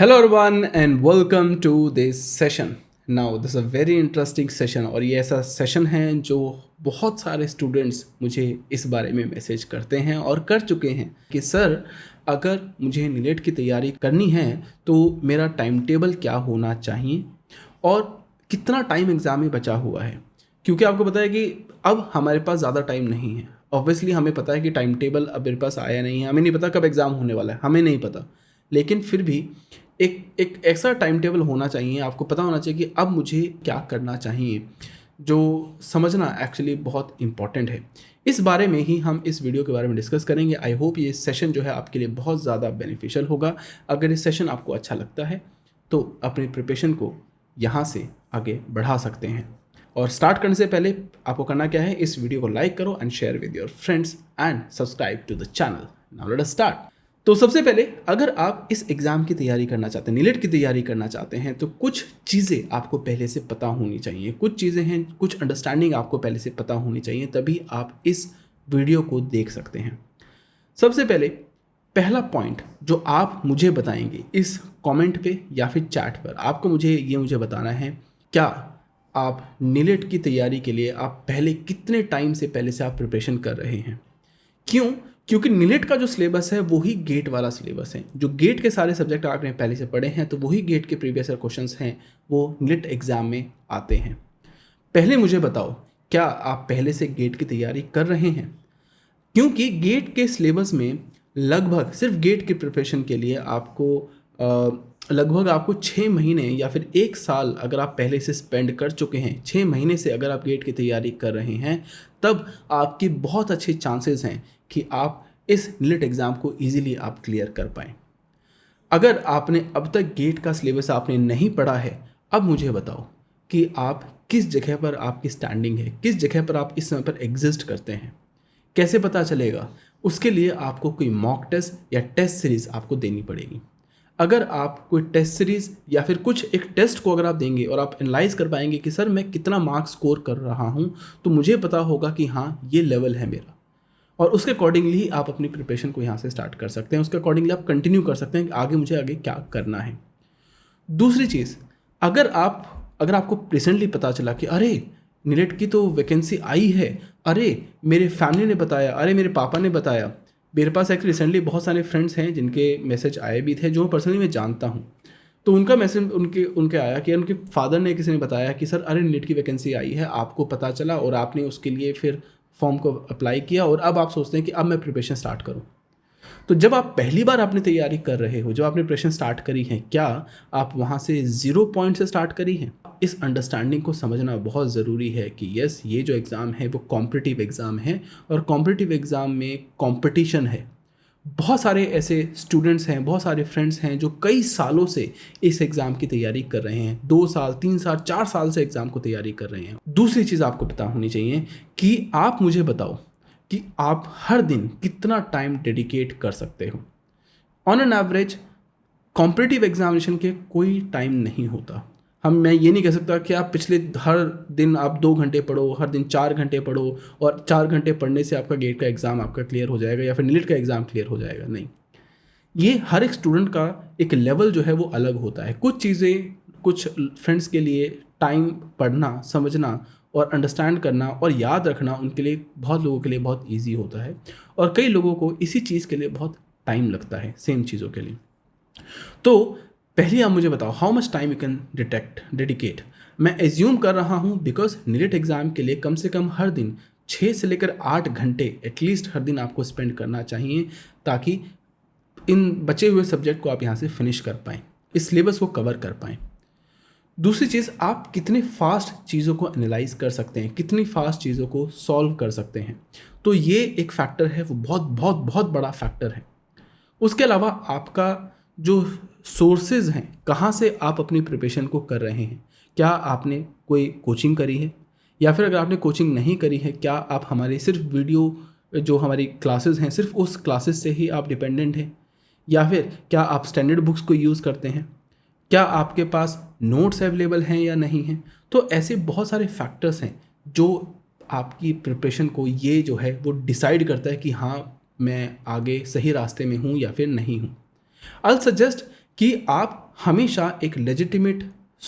Hello everyone and welcome to this session. Now this is a very interesting session और ये ऐसा session है जो बहुत सारे स्टूडेंट्स मुझे इस बारे में मैसेज करते हैं और कर चुके हैं कि सर अगर मुझे नीट की तैयारी करनी है तो मेरा टाइम टेबल क्या होना चाहिए और कितना टाइम एग्ज़ाम में बचा हुआ है, क्योंकि आपको पता है कि अब हमारे पास ज़्यादा टाइम नहीं है। ऑब्वियसली हमें पता है कि टाइम टेबल अब मेरे पास आया नहीं है, हमें नहीं पता कब एग्ज़ाम होने वाला है, हमें नहीं पता, लेकिन फिर भी एक ऐसा टाइम टेबल होना चाहिए, आपको पता होना चाहिए कि अब मुझे क्या करना चाहिए, जो समझना एक्चुअली बहुत इम्पॉर्टेंट है। इस बारे में ही हम इस वीडियो के बारे में डिस्कस करेंगे। आई होप ये सेशन जो है आपके लिए बहुत ज़्यादा बेनिफिशियल होगा। अगर ये सेशन आपको अच्छा लगता है तो अपने प्रिपरेशन को यहाँ से आगे बढ़ा सकते हैं। और स्टार्ट करने से पहले आपको करना क्या है, इस वीडियो को लाइक करो and share with your friends and subscribe to the channel. Now let us start. तो सबसे पहले अगर आप इस एग्ज़ाम की तैयारी करना चाहते हैं, नीट की तैयारी करना चाहते हैं, तो कुछ चीज़ें आपको पहले से पता होनी चाहिए। कुछ चीज़ें हैं, कुछ अंडरस्टैंडिंग आपको पहले से पता होनी चाहिए, तभी आप इस वीडियो को देख सकते हैं। सबसे पहले पहला पॉइंट जो आप मुझे बताएंगे इस कमेंट पे या फिर चैट पर, आपको मुझे बताना है, क्या आप नीट की तैयारी के लिए आप पहले कितने टाइम से पहले से आप प्रिपरेशन कर रहे हैं। क्यों? क्योंकि नीट का जो सिलेबस है वही गेट वाला सिलेबस है। जो गेट के सारे सब्जेक्ट आपने पहले से पढ़े हैं तो वही गेट के प्रीवियस ईयर क्वेश्चंस हैं, वो नीट एग्ज़ाम में आते हैं। पहले मुझे बताओ, क्या आप पहले से गेट की तैयारी कर रहे हैं? क्योंकि गेट के सिलेबस में लगभग सिर्फ गेट की प्रिपरेशन के लिए लगभग आपको 6 महीने या फिर 1 साल अगर आप पहले से स्पेंड कर चुके हैं, 6 महीने से अगर आप गेट की तैयारी कर रहे हैं, तब आपकी बहुत अच्छे चांसेस हैं कि आप इस नीट एग्ज़ाम को ईजिली आप क्लियर कर पाएँ। अगर आपने अब तक गेट का सिलेबस आपने नहीं पढ़ा है, अब मुझे बताओ कि आप किस जगह पर आपकी स्टैंडिंग है, किस जगह पर आप इस समय पर एग्जिस्ट करते हैं। कैसे पता चलेगा? उसके लिए आपको कोई मॉक टेस्ट या टेस्ट सीरीज़ आपको देनी पड़ेगी। अगर आप कोई टेस्ट सीरीज़ या फिर कुछ एक टेस्ट को अगर आप देंगे और आप एनालाइज कर पाएंगे कि सर मैं कितना मार्क्स स्कोर कर रहा हूँ, तो मुझे पता होगा कि हाँ ये लेवल है मेरा, और उसके अकॉर्डिंगली आप अपनी प्रिपरेशन को यहाँ से स्टार्ट कर सकते हैं। उसके अकॉर्डिंगली आप कंटिन्यू कर सकते हैं कि आगे क्या करना है। दूसरी चीज़, अगर आपको रिसेंटली पता चला कि अरे नीट की तो वैकेंसी आई है, अरे मेरे फैमिली ने बताया, अरे मेरे पापा ने बताया। मेरे पास एक रिसेंटली बहुत सारे फ्रेंड्स हैं जिनके मैसेज आए भी थे, जो पर्सनली मैं जानता हूँ। तो उनका मैसेज उनके आया कि उनके फादर ने किसी ने बताया कि सर अरे नीट की वैकेंसी आई है, आपको पता चला और आपने उसके लिए फिर फॉर्म को अप्लाई किया और अब आप सोचते हैं कि अब मैं प्रिपरेशन स्टार्ट करूं। तो जब आप पहली बार अपनी तैयारी कर रहे हो, जब आपने प्रिपरेशन स्टार्ट करी है, क्या आप वहां से 0 पॉइंट से स्टार्ट करी है? इस अंडरस्टैंडिंग को समझना बहुत ज़रूरी है कि यस, ये जो एग्ज़ाम है वो कॉम्पिटिटिव एग्ज़ाम है और कॉम्पिटिटिव एग्ज़ाम में कंपटीशन है। बहुत सारे ऐसे स्टूडेंट्स हैं, बहुत सारे फ्रेंड्स हैं जो कई सालों से इस एग्ज़ाम की तैयारी कर रहे हैं, 2 साल 3 साल 4 साल से एग्ज़ाम को तैयारी कर रहे हैं। दूसरी चीज़ आपको पता होनी चाहिए कि आप मुझे बताओ कि आप हर दिन कितना टाइम डेडिकेट कर सकते हो। On an average competitive examination के कोई टाइम नहीं होता। मैं ये नहीं कह सकता कि आप हर दिन आप 2 घंटे पढ़ो, हर दिन 4 घंटे पढ़ो और 4 घंटे पढ़ने से आपका गेट का एग्ज़ाम आपका क्लियर हो जाएगा या फिर नीट का एग्ज़ाम क्लियर हो जाएगा। नहीं, ये हर एक स्टूडेंट का एक लेवल जो है वो अलग होता है। कुछ चीज़ें कुछ फ्रेंड्स के लिए टाइम पढ़ना, समझना और अंडरस्टैंड करना और याद रखना उनके लिए, बहुत लोगों के लिए बहुत ईजी होता है और कई लोगों को इसी चीज़ के लिए बहुत टाइम लगता है, सेम चीज़ों के लिए। तो पहले आप मुझे बताओ, how much time you can dedicate. मैं एज्यूम कर रहा हूँ बिकॉज नीट एग्ज़ाम के लिए कम से कम हर दिन 6 से लेकर 8 घंटे एटलीस्ट हर दिन आपको स्पेंड करना चाहिए, ताकि इन बचे हुए सब्जेक्ट को आप यहाँ से फिनिश कर पाएँ, इस सिलेबस को कवर कर पाएँ। दूसरी चीज़, आप कितने फास्ट चीज़ों को एनालाइज कर सकते हैं, कितनी फास्ट चीज़ों को सॉल्व कर सकते हैं। तो ये एक फैक्टर है, वो बहुत बहुत बहुत बड़ा फैक्टर है। उसके अलावा आपका जो सोर्सेज हैं, कहाँ से आप अपनी प्रिपरेशन को कर रहे हैं। क्या आपने कोई कोचिंग करी है, या फिर अगर आपने कोचिंग नहीं करी है, क्या आप हमारे सिर्फ वीडियो जो हमारी क्लासेस हैं सिर्फ उस क्लासेस से ही आप डिपेंडेंट हैं, या फिर क्या आप स्टैंडर्ड बुक्स को यूज़ करते हैं, क्या आपके पास नोट्स अवेलेबल हैं या नहीं हैं। तो ऐसे बहुत सारे फैक्टर्स हैं जो आपकी प्रिपरेशन को ये जो है वो डिसाइड करता है कि हाँ मैं आगे सही रास्ते में हूँ या फिर नहीं हूँ। आई सजेस्ट कि आप हमेशा एक लेजिटिमेट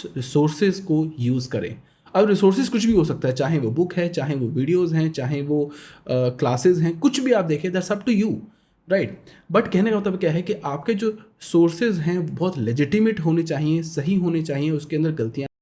रिसोर्सेज को यूज़ करें। अब रिसोर्सेज कुछ भी हो सकता है, चाहे वो बुक है, चाहे वो वीडियोस हैं, चाहे वो क्लासेस हैं, कुछ भी आप देखें, that's up to you, right. But कहने का मतलब क्या है कि आपके जो सोर्सेज हैं बहुत लेजिटिमेट होने चाहिए, सही होने चाहिए, उसके अंदर गलतियाँ